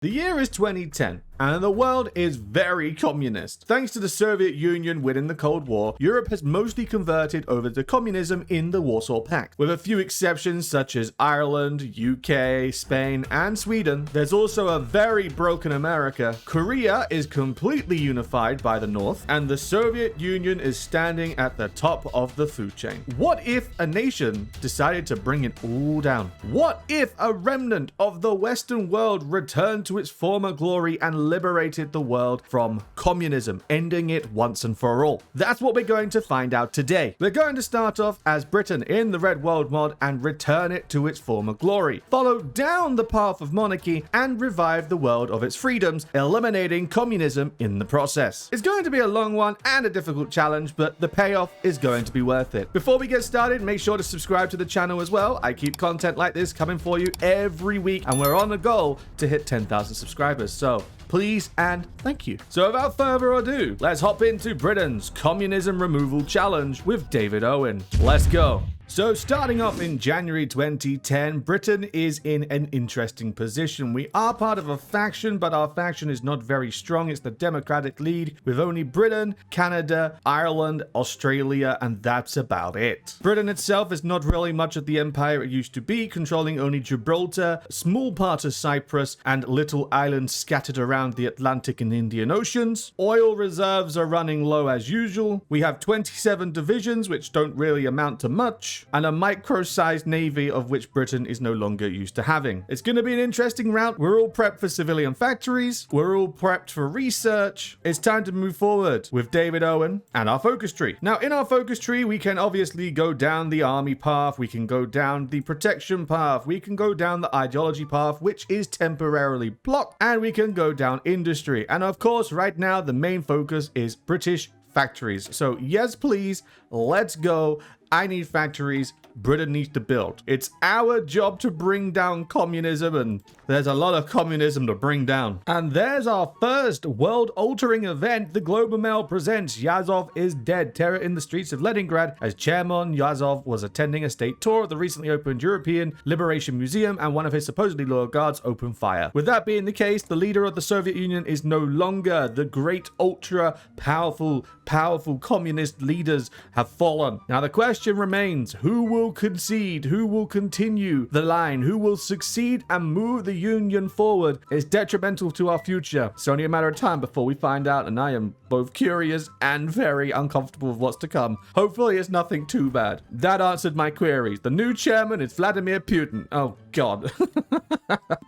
The year is 2010, and the world is very communist. Thanks to the Soviet Union winning the Cold War, Europe has mostly converted over to communism in the Warsaw Pact. With a few exceptions such as Ireland, UK, Spain, and Sweden, there's also a very broken America. Korea is completely unified by the North, and the Soviet Union is standing at the top of the food chain. What if a nation decided to bring it all down? What if a remnant of the Western world returned to its former glory and liberated the world from communism, ending it once and for all? That's what we're going to find out today. We're going to start off as Britain in the Red World mod and return it to its former glory, follow down the path of monarchy and revive the world of its freedoms, eliminating communism in the process. It's going to be a long one and a difficult challenge, but the payoff is going to be worth it. Before we get started, make sure to subscribe to the channel as well. I keep content like this coming for you every week, and we're on a goal to hit 10,000 subscribers, so please and thank you. So without further ado, let's hop into Britain's Communism Removal Challenge with David Owen. Let's go. So starting off in January 2010, Britain is in an interesting position. We are part of a faction, but our faction is not very strong. It's the Democratic League, with only Britain, Canada, Ireland, Australia, and that's about it. Britain itself is not really much of the empire it used to be, controlling only Gibraltar, a small part of Cyprus, and little islands scattered around the Atlantic and Indian Oceans. Oil reserves are running low as usual. We have 27 divisions, which don't really amount to much, and a micro-sized navy of which Britain is no longer used to having. It's going to be an interesting route. We're all prepped for civilian factories. We're all prepped for research. It's time to move forward with David Owen and our focus tree. Now, in our focus tree, we can obviously go down the army path. We can go down the protection path. We can go down the ideology path, which is temporarily blocked, and we can go down industry. And of course, right now, the main focus is British factories. So yes, please, let's go. I need factories. Britain needs to build. It's our job to bring down communism, and there's a lot of communism to bring down. And there's our first world-altering event. The Globe and Mail presents Yazov is Dead, Terror in the Streets of Leningrad, as Chairman Yazov was attending a state tour of the recently opened European Liberation Museum, and one of his supposedly loyal guards opened fire. With that being the case, the leader of the Soviet Union is no longer. The great, ultra-powerful communist leaders have fallen. Now the question remains, who will concede? Who will continue the line? Who will succeed and move the Union forward? It's detrimental to our future. It's only a matter of time before we find out, and I am both curious and very uncomfortable with what's to come. Hopefully it's nothing too bad. That answered my queries. The new chairman is Vladimir Putin. Oh God.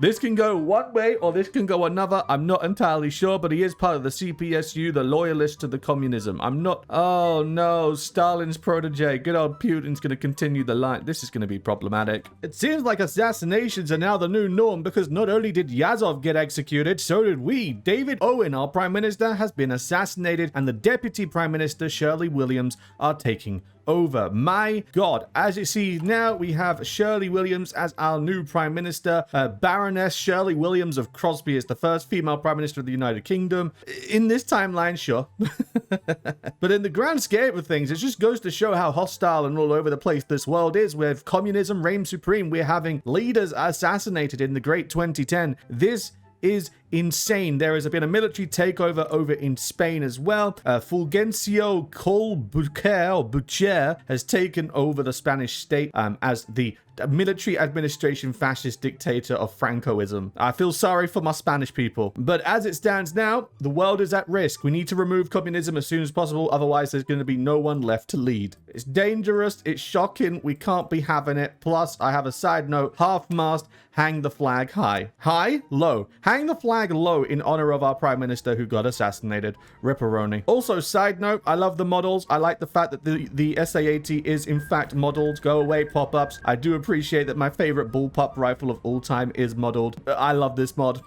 This can go one way or this can go another. I'm not entirely sure, but he is part of the CPSU, the loyalist to the communism. I'm not... Oh no, Stalin's protege. Good old Putin's going to continue the line. This is going to be problematic. It seems like assassinations are now the new norm, because not only did Yazov get executed, so did we. David Owen, our Prime Minister, has been assassinated, and the Deputy Prime Minister, Shirley Williams, are taking over. My God. As you see now, we have Shirley Williams as our new Prime Minister. Baroness Shirley Williams of Crosby is the first female Prime Minister of the United Kingdom. In this timeline, sure. But in the grand scheme of things, it just goes to show how hostile and all over the place this world is, with communism reign supreme. We're having leaders assassinated in the Great 2010. This is insane. There has been a military takeover over in Spain as well. Fulgencio Colbuquer has taken over the Spanish state as the military administration fascist dictator of Francoism. I feel sorry for my Spanish people. But as it stands now, the world is at risk. We need to remove communism as soon as possible. Otherwise, there's going to be no one left to lead. It's dangerous. It's shocking. We can't be having it. Plus, I have a side note. Half-mast, hang the flag high. High? Low. Hang the flag low in honor of our Prime Minister who got assassinated. Ripperoni. Also, side note, I love the models. I like the fact that the SA-80 is in fact modeled. Go away, pop-ups. I do appreciate that my favorite bullpup rifle of all time is modeled. I love this mod.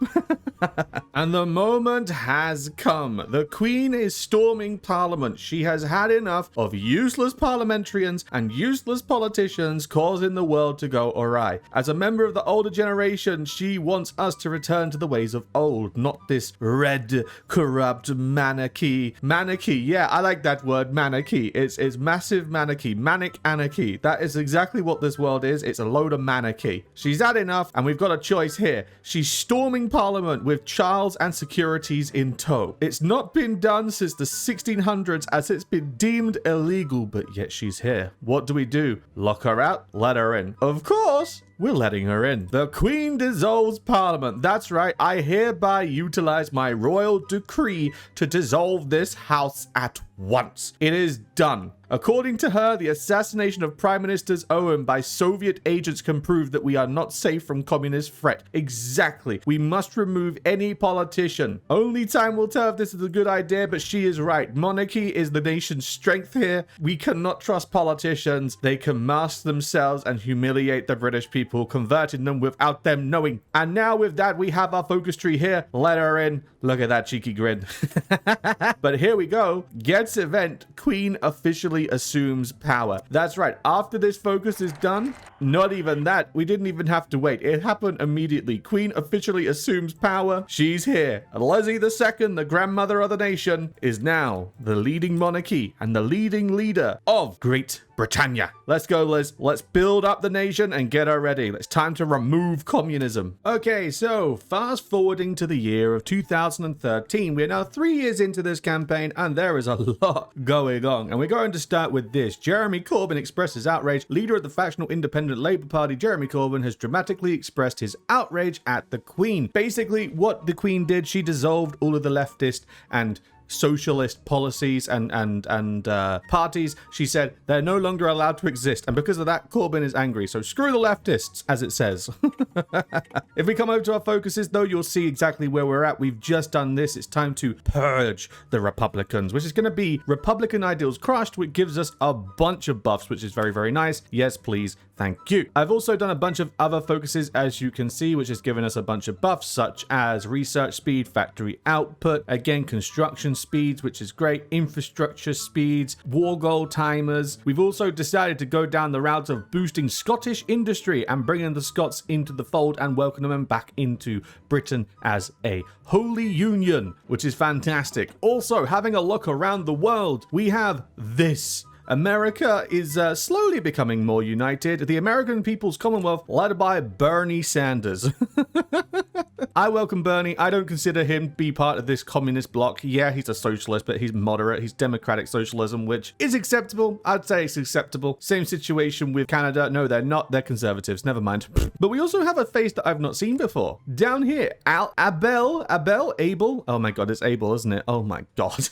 And the moment has come. The Queen is storming Parliament. She has had enough of useless parliamentarians and useless politicians causing the world to go awry. As a member of the older generation, she wants us to return to the ways of old, not this red, corrupt monarchy. Monarchy, yeah, I like that word, monarchy. It's massive monarchy, manic anarchy. That is exactly what this world is. It's a load of monarchy. She's had enough, and we've got a choice here. She's storming Parliament with with Charles and securities in tow. It's not been done since the 1600s as it's been deemed illegal, but yet she's here. What do? Lock her out? Let her in. Of course, we're letting her in. The Queen dissolves Parliament. That's right, I hereby utilize my royal decree to dissolve this house at once. It is done. According to her, the assassination of prime ministers owned by Soviet agents can prove that we are not safe from communist threat. Exactly. We must remove any politician. Only time will tell if this is a good idea, but she is right. Monarchy is the nation's strength here. We cannot trust politicians. They can mask themselves and humiliate the British people, converting them without them knowing. And now with that, we have our focus tree here. Let her in. Look at that cheeky grin. But here we go. Gets event. Queen officially assumes power. That's right. After this focus is done, not even that. We didn't even have to wait. It happened immediately. Queen officially assumes power. She's here. Leslie II, the grandmother of the nation, is now the leading monarchy and the leading leader of Great Britannia. Let's go, Liz. Let's build up the nation and get her ready. It's time to remove communism. Okay, so fast forwarding to the year of 2013. We're now 3 years into this campaign and there is a lot going on. And we're going to start with this. Jeremy Corbyn expresses outrage. Leader of the factional Independent Labour Party, Jeremy Corbyn, has dramatically expressed his outrage at the Queen. Basically, what the Queen did, she dissolved all of the leftist and socialist policies and parties. She said they're no longer allowed to exist, and because of that, Corbyn is angry. So screw the leftists, as it says. If we come over to our focuses, though, you'll see exactly where we're at. We've just done this. It's time to purge the Republicans, which is going to be Republican ideals crushed, which gives us a bunch of buffs, which is very, very nice. Yes, please. Thank you. I've also done a bunch of other focuses, as you can see, which has given us a bunch of buffs, such as research speed, factory output, again, construction speeds, which is great, infrastructure speeds, war goal timers. We've also decided to go down the route of boosting Scottish industry and bringing the Scots into the fold and welcoming them back into Britain as a holy union, which is fantastic. Also, having a look around the world, we have this. America is slowly becoming more united. The American People's Commonwealth, led by Bernie Sanders. I welcome Bernie. I don't consider him to be part of this communist bloc. Yeah, he's a socialist, but he's moderate. He's democratic socialism, which is acceptable. I'd say it's acceptable. Same situation with Canada. No, they're not. They're conservatives. Never mind. But we also have a face that I've not seen before. Down here, Abel. Oh my God, it's Abel, isn't it? Oh my God.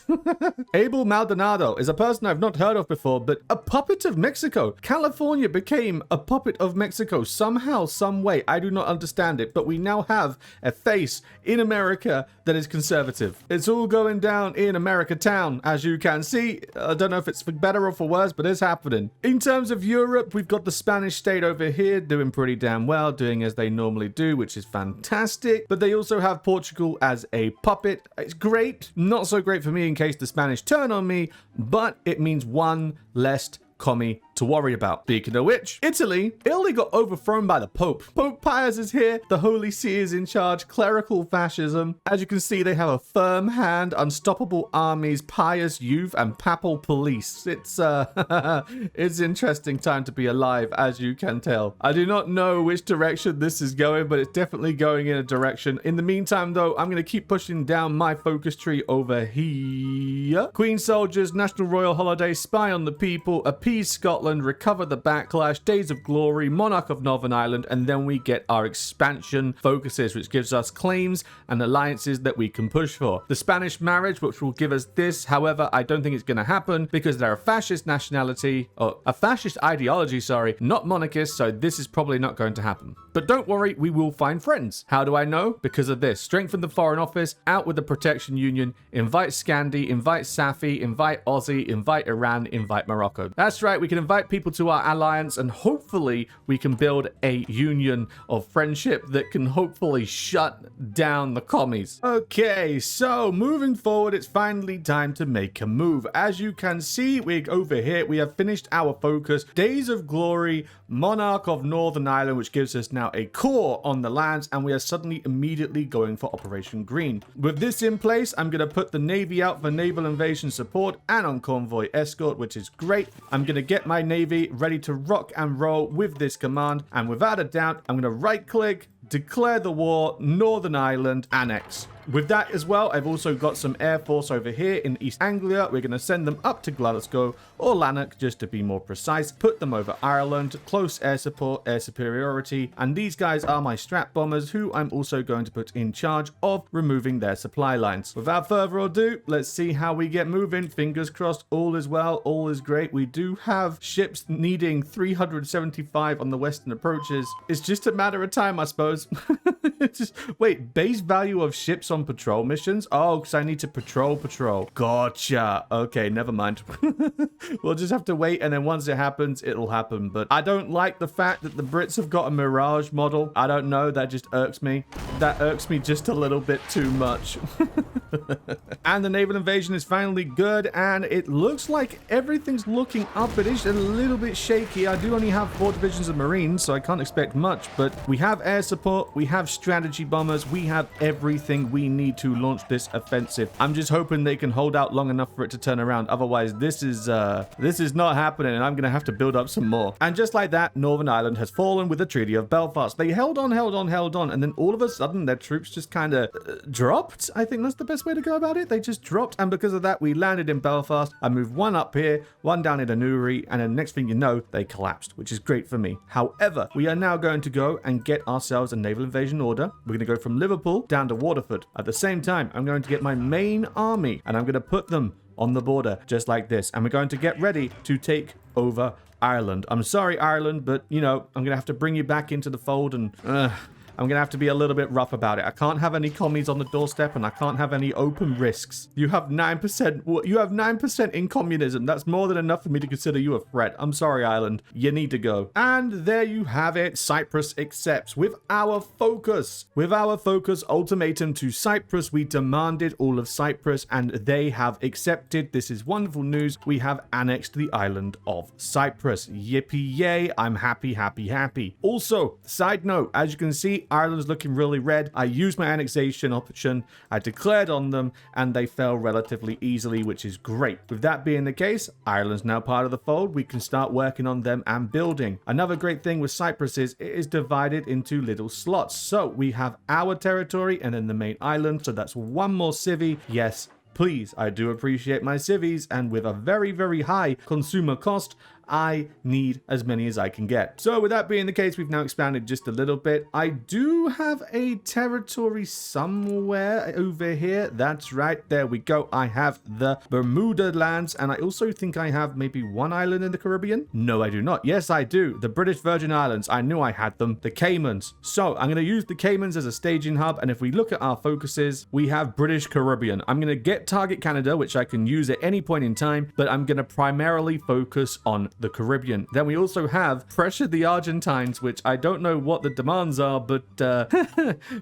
Abel Maldonado is a person I've not heard of before, but a puppet of Mexico. California became a puppet of Mexico somehow, some way. I do not understand it, but we now have a face in America that is conservative. It's all going down in America town, as you can see. I don't know if it's for better or for worse, but it's happening. In terms of Europe, we've got the Spanish state over here doing pretty damn well, doing as they normally do, which is fantastic. But they also have Portugal as a puppet. It's great. Not so great for me in case the Spanish turn on me, but it means one less commie to worry about. Speaking of which, Italy got overthrown by the Pope. Pope Pius is here. The Holy See is in charge. Clerical fascism. As you can see, they have a firm hand, unstoppable armies, pious youth, and papal police. It's it's interesting time to be alive, as you can tell. I do not know which direction this is going, but it's definitely going in a direction. In the meantime, though, I'm going to keep pushing down my focus tree over here. Queen soldiers, national royal holiday, spy on the people, appease Scotland, recover the backlash, days of glory, monarch of Northern Ireland, and then we get our expansion focuses, which gives us claims and alliances that we can push for. The Spanish marriage, which will give us this. However, I don't think it's going to happen because they're a fascist nationality, or a fascist ideology, sorry, not monarchist, so this is probably not going to happen. But don't worry, we will find friends. How do I know? Because of this. Strengthen the Foreign Office, out with the Protection Union, invite Scandi, invite Safi, invite Aussie, invite Iran, invite Morocco. That's right, we can invite people to our alliance, and hopefully we can build a union of friendship that can hopefully shut down the commies. Okay, so moving forward, it's finally time to make a move. As you can see, we're over here. We have finished our focus. Days of Glory, Monarch of Northern Ireland, which gives us now a core on the lands, and we are suddenly immediately going for Operation Green. With this in place, I'm going to put the Navy out for naval invasion support and on convoy escort, which is great. I'm going to get my Navy ready to rock and roll with this command, and without a doubt, I'm going to right click, declare the war, Northern Ireland, annex. With that as well, I've also got some air force over here in East Anglia. We're going to send them up to Glasgow or Lanark, just to be more precise. Put them over Ireland, close air support, air superiority. And these guys are my strat bombers, who I'm also going to put in charge of removing their supply lines. Without further ado, let's see how we get moving. Fingers crossed, all is well, all is great. We do have ships needing 375 on the western approaches. It's just a matter of time, I suppose. Wait, base value of ships on patrol missions? Oh, because I need to patrol. Gotcha. Okay, never mind. We'll just have to wait, and then once it happens, it'll happen. But I don't like the fact that the Brits have got a Mirage model. I don't know, that just irks me. That irks me just a little bit too much. And the naval invasion is finally good, and it looks like everything's looking up. It is a little bit shaky. I do only have 4 divisions of Marines, so I can't expect much, but we have air support, we have strategy bombers, we have everything we need to launch this offensive. I'm just hoping they can hold out long enough for it to turn around. Otherwise, this is not happening, and I'm gonna have to build up some more. And just like that, Northern Ireland has fallen with the Treaty of Belfast. They held on, and then all of a sudden their troops just kind of dropped. I think that's the best way to go about it. They just dropped, and because of that, we landed in Belfast. I moved one up here, one down in Newry, and then next thing you know, they collapsed, which is great for me. However, we are now going to go and get ourselves a naval invasion order. We're going to go from Liverpool down to Waterford. At the same time, I'm going to get my main army, and I'm going to put them on the border just like this, and we're going to get ready to take over Ireland. I'm sorry, Ireland, but you know, I'm going to have to bring you back into the fold, and I'm going to have to be a little bit rough about it. I can't have any commies on the doorstep, and I can't have any open risks. You have 9%. You have 9% in communism. That's more than enough for me to consider you a threat. I'm sorry, Ireland. You need to go. And there you have it. Cyprus accepts with our focus. With our focus ultimatum to Cyprus, we demanded all of Cyprus, and they have accepted. This is wonderful news. We have annexed the island of Cyprus. Yippee yay. I'm happy, happy, happy. Also, side note, as you can see, Ireland's looking really red. I used my annexation option, I declared on them, and they fell relatively easily, which is great. With that being the case, Ireland's now part of the fold. We can start working on them and building. Another great thing with Cyprus is it is divided into little slots. So we have our territory and then the main island. So that's one more civvy. Yes, please, I do appreciate my civvies, and with a very, very high consumer cost, I need as many as I can get. So with that being the case, we've now expanded just a little bit. I do have a territory somewhere over here. That's right. There we go. I have the Bermuda lands, and I also think I have maybe one island in the Caribbean. No, I do not. Yes, I do. The British Virgin Islands. I knew I had them. The Caymans. So I'm going to use the Caymans as a staging hub, and if we look at our focuses, we have British Caribbean. I'm going to get target Canada, which I can use at any point in time, but I'm going to primarily focus on the Caribbean. Then we also have Pressure the Argentines, which I don't know what the demands are, but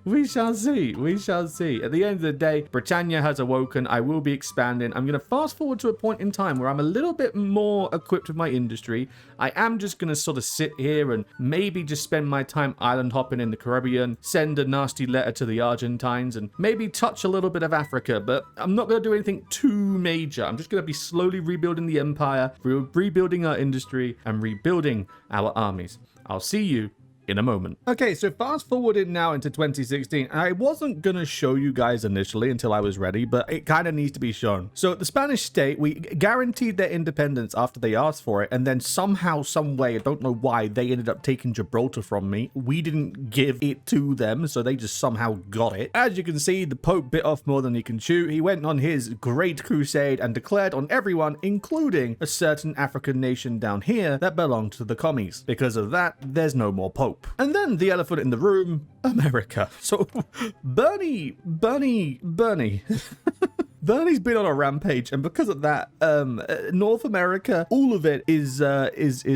we shall see. We shall see. At the end of the day, Britannia has awoken. I will be expanding. I'm going to fast forward to a point in time where I'm a little bit more equipped with my industry. I am just going to sort of sit here and maybe just spend my time island hopping in the Caribbean, send a nasty letter to the Argentines, and maybe touch a little bit of Africa, but I'm not going to do anything too major. I'm just going to be slowly rebuilding the empire, rebuilding our industry, and rebuilding our armies. I'll see you in a moment. Okay, so fast forwarded now into 2016. I wasn't gonna show you guys initially until I was ready, but it kind of needs to be shown. So the Spanish state, we guaranteed their independence after they asked for it, and then somehow, some way, I don't know why, they ended up taking Gibraltar from me. We didn't give it to them, so they just somehow got it. As you can see, the Pope bit off more than he can chew. He went on his great crusade and declared on everyone, including a certain African nation down here that belonged to the commies. Because of that, there's no more Pope. And then the elephant in the room, America. So Bernie. Bernie's been on a rampage, and because of that, North America, all of it is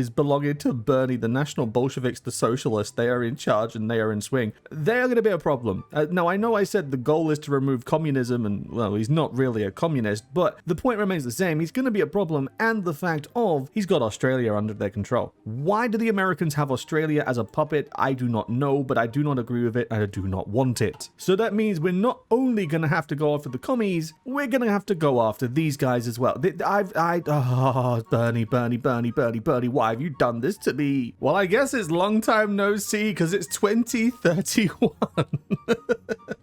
belonging to Bernie, the National Bolsheviks, the socialists. They are in charge and they are in swing. They are going to be a problem. Now, I know I said the goal is to remove communism, and well, he's not really a communist, but the point remains the same. He's going to be a problem, and the fact of he's got Australia under their control. Why do the Americans have Australia as a puppet? I do not know, but I do not agree with it, and I do not want it. So that means we're not only going to have to go after the commies, we're gonna have to go after these guys as well. Bernie, why have you done this to me? Well, I guess it's long time no see because it's 2031.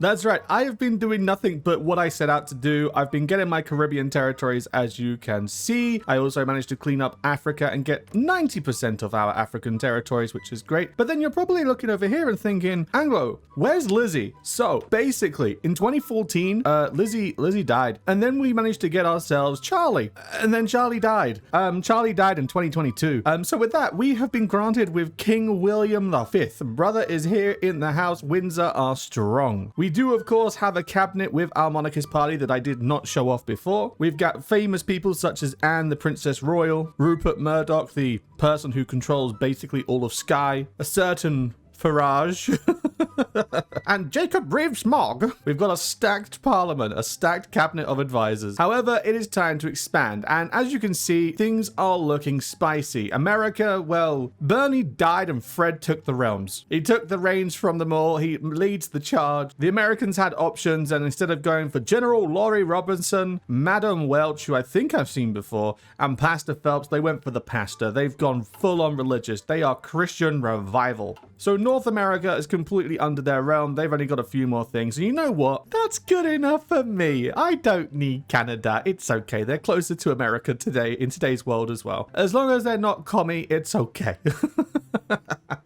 That's right. I have been doing nothing but what I set out to do. I've been getting my Caribbean territories, as you can see. I also managed to clean up Africa and get 90% of our African territories, which is great. But then you're probably looking over here and thinking, Anglo, where's Lizzie? So basically, in 2014, Lizzie died, and then we managed to get ourselves Charlie, and then Charlie died. Charlie died in 2022. So with that, we have been granted with King William V. Brother is here in the house. Windsor are strong. We do, of course, have a cabinet with our monarchist party that I did not show off before. We've got famous people such as Anne, the Princess Royal, Rupert Murdoch, the person who controls basically all of Skye, a certain Farage, and Jacob Rees-Mogg. We've got a stacked parliament, a stacked cabinet of advisors. However, it is time to expand, and as you can see, things are looking spicy. America, well, Bernie died and Fred took the realms. He took the reins from them all. He leads the charge. The Americans had options, and instead of going for General Laurie Robinson, Madam Welch, who I think I've seen before, and Pastor Phelps, they went for the pastor. They've gone full on religious. They are Christian revival. So North America is completely under their realm. They've only got a few more things. And you know what? That's good enough for me. I don't need Canada. It's okay. They're closer to America today in today's world as well. As long as they're not commie, it's okay.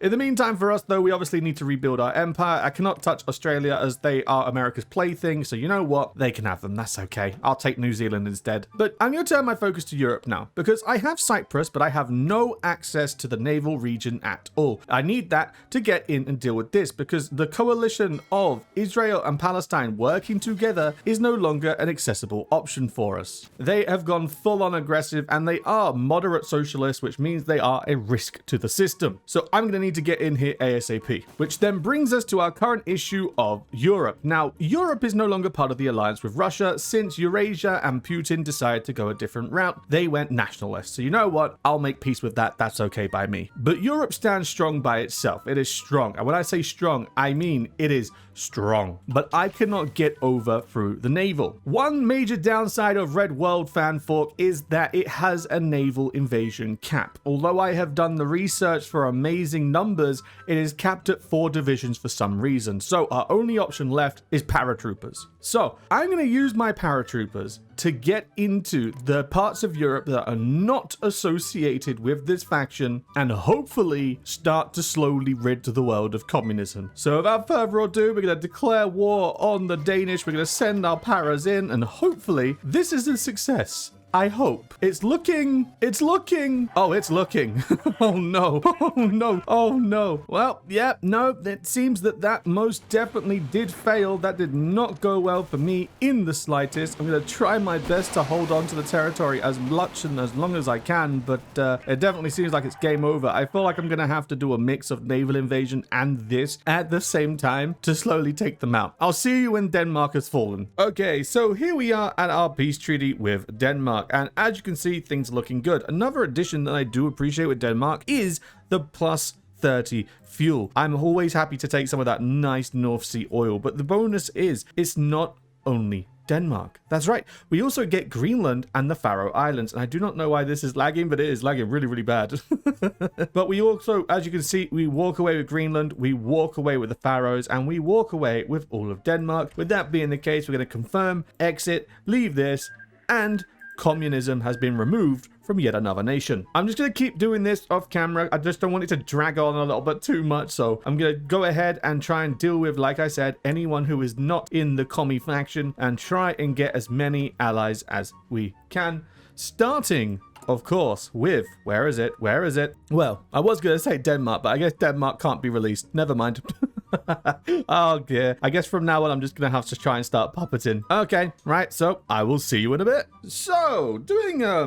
In the meantime, for us, though, we obviously need to rebuild our empire. I cannot touch Australia as they are America's plaything. So you know what? They can have them. That's okay. I'll take New Zealand instead. But I'm going to turn my focus to Europe now because I have Cyprus, but I have no access to the naval region at all. I need that to get in and deal with this because the coalition of Israel and Palestine working together is no longer an accessible option for us. They have gone full on aggressive and they are moderate socialists, which means they are a risk to the system. So I'm going to need to get in here ASAP, which then brings us to our current issue of Europe. Now, Europe is no longer part of the alliance with Russia since Eurasia and Putin decided to go a different route. They went nationalist. So you know what? I'll make peace with that. That's okay by me. But Europe stands strong by itself. It is strong. And when I say strong, I mean it is strong. But I cannot get over through the naval. One major downside of Red World Fanfork is that it has a naval invasion cap. Although I have done the research for amazing numbers, it is capped at 4 divisions for some reason. So our only option left is paratroopers. So I'm going to use my paratroopers to get into the parts of Europe that are not associated with this faction and hopefully start to slowly rid the world of communism. So without further ado, we're going to declare war on the Danish. We're going to send our paras in and hopefully this is a success. I hope. It's looking. Oh, it's looking. Oh no. Oh no. Well, yeah, no, it seems that most definitely did fail. That did not go well for me in the slightest. I'm going to try my best to hold on to the territory as much and as long as I can, but it definitely seems like it's game over. I feel like I'm going to have to do a mix of naval invasion and this at the same time to slowly take them out. I'll see you when Denmark has fallen. Okay, so here we are at our peace treaty with Denmark. And as you can see, things are looking good. Another addition that I do appreciate with Denmark is the plus 30 fuel. I'm always happy to take some of that nice North Sea oil, but the bonus is it's not only Denmark. That's right. We also get Greenland and the Faroe Islands. And I do not know why this is lagging, but it is lagging really, really bad. But we also, as you can see, we walk away with Greenland, we walk away with the Faroes, and we walk away with all of Denmark. With that being the case, we're going to confirm, exit, leave this, and communism has been removed from yet another nation. I'm just going to keep doing this off camera. I just don't want it to drag on a little bit too much. So I'm going to go ahead and try and deal with, like I said, anyone who is not in the commie faction and try and get as many allies as we can. Starting, of course, with, where is it? Well, I was going to say Denmark, but I guess Denmark can't be released. Never mind. Oh dear. I guess from now on I'm just gonna have to try and start puppeting. Okay, right, so I will see you in a bit. So, doing a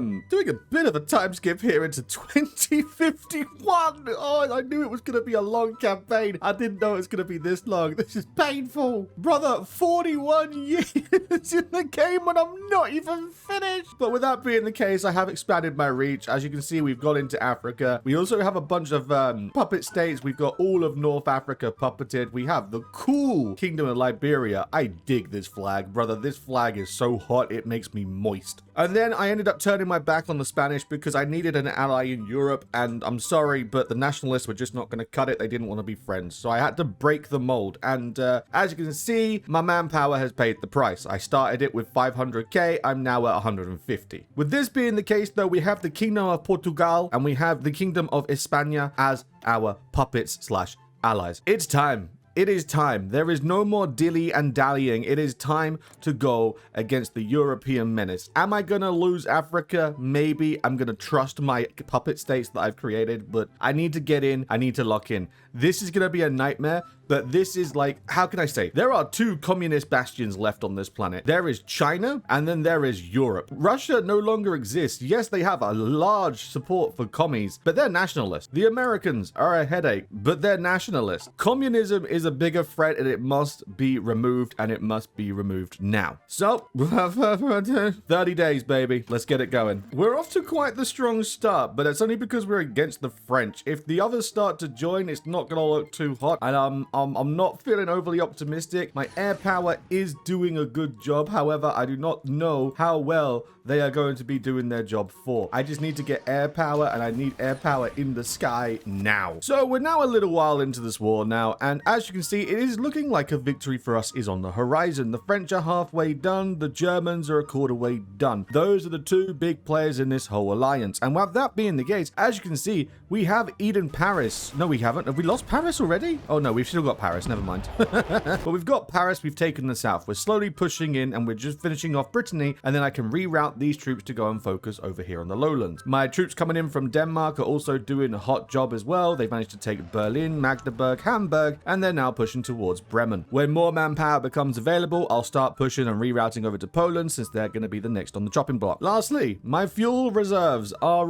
bit of a time skip here into 2051. Oh, I knew it was gonna be a long campaign. I didn't know it was gonna be this long. This is painful. Brother, 41 years in the game and I'm not even finished. But with that being the case, I have expanded my reach. As you can see, we've gone into Africa. We also have a bunch of puppet states. We've got all of North Africa puppeted. inhabited. We have the cool Kingdom of Liberia. I dig this flag, brother. This flag is so hot, it makes me moist. And then I ended up turning my back on the Spanish because I needed an ally in Europe, and I'm sorry, but the nationalists were just not going to cut it. They didn't want to be friends, so I had to break the mold. And as you can see, my manpower has paid the price. I started it with 500k. I'm now at 150. With this being the case, though, we have the Kingdom of Portugal and we have the Kingdom of España as our puppets slash allies. It's time. It is time. There is no more dilly and dallying. It is time to go against the European menace. Am I going to lose Africa? Maybe. I'm going to trust my puppet states that I've created, but I need to get in. I need to lock in. This is going to be a nightmare, but this is like, how can I say? There are two communist bastions left on this planet. There is China, and then there is Europe. Russia no longer exists. Yes, they have a large support for commies, but they're nationalists. The Americans are a headache, but they're nationalists. Communism is a bigger threat, and it must be removed, and it must be removed now. So, 30 days, baby. Let's get it going. We're off to quite the strong start, but it's only because we're against the French. If the others start to join, it's not gonna look too hot, and I'm not feeling overly optimistic. My air power is doing a good job. However, I do not know how well they are going to be doing their job for. I just need to get air power, and I need air power in the sky now. So we're now a little while into this war now, and as you can see, it is looking like a victory for us is on the horizon. The French are halfway done. The Germans are a quarter way done. Those are the two big players in this whole alliance. And with that being the case, as you can see, we have Eden Paris. No, we haven't. Have we lost Paris already? Oh no, we've still got Paris. Never mind. But we've got Paris. We've taken the south. We're slowly pushing in, and we're just finishing off Brittany, and then I can reroute these troops to go and focus over here on the lowlands. My troops coming in from Denmark are also doing a hot job as well. They've managed to take Berlin, Magdeburg, Hamburg, and they're now pushing towards Bremen. When more manpower becomes available, I'll start pushing and rerouting over to Poland, since they're going to be the next on the chopping block. Lastly, my fuel reserves are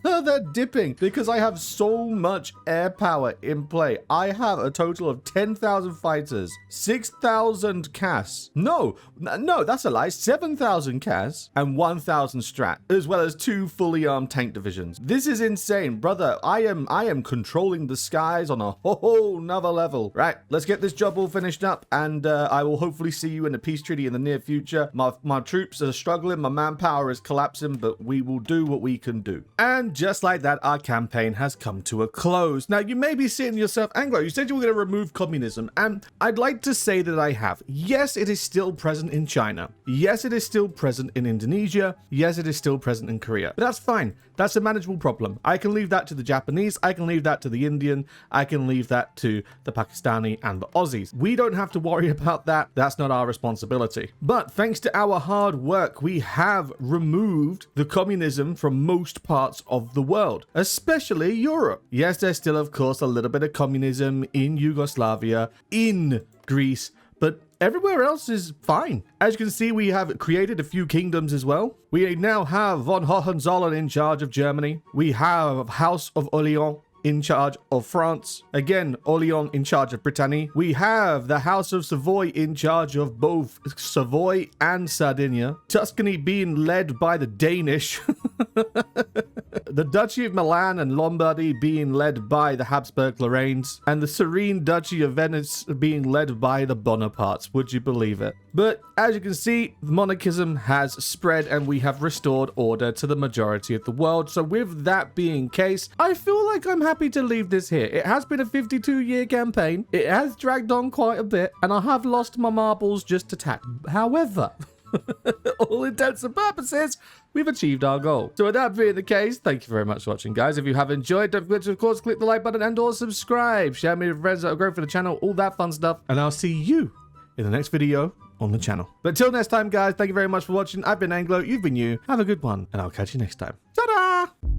they're dipping because I have so much air power in play. I have a total of 10,000 fighters, 6,000 CAS. No, that's a lie. 7,000 CAS and 1,000 strat, as well as 2 fully armed tank divisions. This is insane, brother. I am controlling the skies on a whole nother level. Right, let's get this job all finished up, and I will hopefully see you in a peace treaty in the near future. My troops are struggling, my manpower is collapsing, but we will do what we can do. And just like that, our campaign has come to a close. Now, you may be saying to yourself, Anglo, you said you were going to remove communism, and I'd like to say that I have. Yes, it is still present in China. Yes, it is still present in Indonesia. Yes, it is still present in Korea. But that's fine. That's a manageable problem. I can leave that to the Japanese. I can leave that to the Indian. I can leave that to the Pakistani and the Aussies. We don't have to worry about that. That's not our responsibility. But thanks to our hard work, we have removed the communism from most parts of the world, especially Europe. Yes, there's still, of course, a little bit of communism in Yugoslavia, in Greece, but everywhere else is fine. As you can see, we have created a few kingdoms as well. We now have von Hohenzollern in charge of Germany. We have House of Orléans in charge of France. Again, Orléans in charge of Brittany. We have the House of Savoy in charge of both Savoy and Sardinia. Tuscany being led by the Danish. The Duchy of Milan and Lombardy being led by the Habsburg Lorraines, and the Serene Duchy of Venice being led by the Bonapartes. Would you believe it? But as you can see, monarchism has spread, and we have restored order to the majority of the world. So with that being case, I feel like I'm happy to leave this here. It has been a 52-year campaign. It has dragged on quite a bit, and I have lost my marbles just a tad. However, all intents and purposes, we've achieved our goal. So with that being the case, thank you very much for watching, guys. If you have enjoyed, don't forget to, of course, click the like button and or subscribe. Share me with friends that are great for the channel, all that fun stuff. And I'll see you in the next video on the channel. But till next time, guys, thank you very much for watching. I've been Anglo, you've been you. Have a good one, and I'll catch you next time. Ta-da!